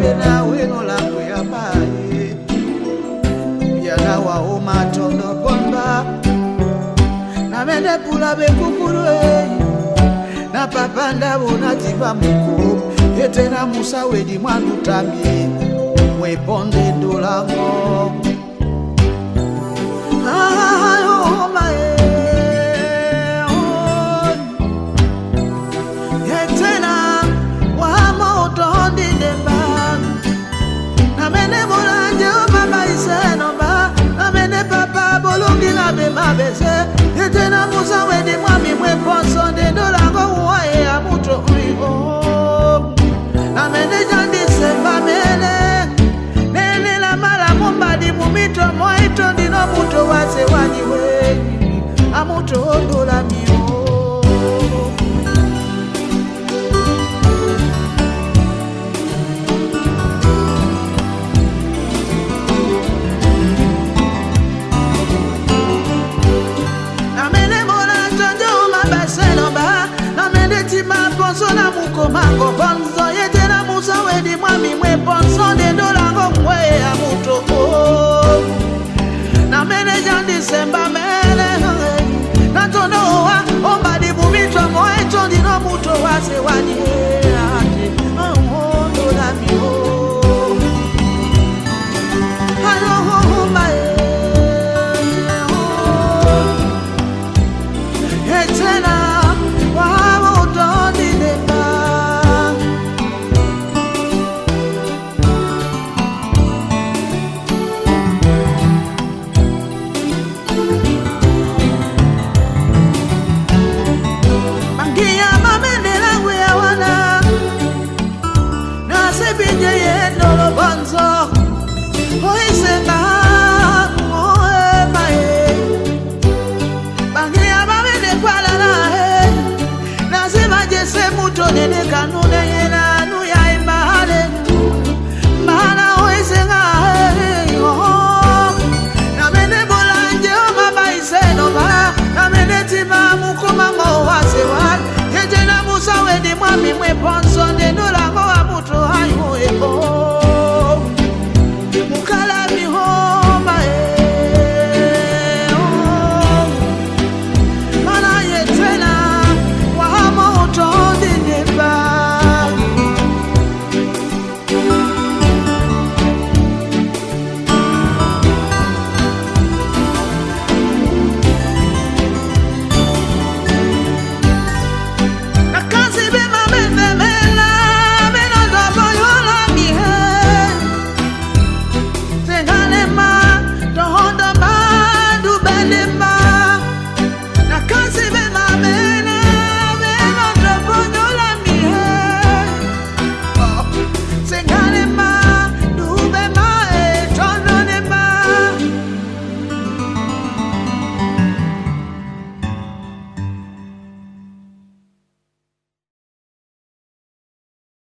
bena weno la kuyabaye Biana wa umatono bomba Na mene pula be kukuru Na papanda bona tiba muku Etena musa wedi mwandu tambi Mweponde ndolango Oh my Etena Wamo utondi nemba Na mene bolanje mama iseno ba Na mene papa bolungi na bema bese Etena musa wedi mwami mweponso ndolango uwae amuto uiho Na mene jandi semba mene Nene la mala mumbadi mumito moito Ndino muto wase waniwe Amuto ondola miyo Na mene mola tonjo mabaseno ba Na mene tima ponso na muko mango bonzo Yetena musa wedi mwami mwe ponso Ndolango mwe amuto Na mene jandi semba mene Na tonoa ombadi bumito moeto Ndino muto wase wani Ndola miyo Halo mae Etena wamo utondi nemba Mangia mamende langwe ya wana Na sebinje yendo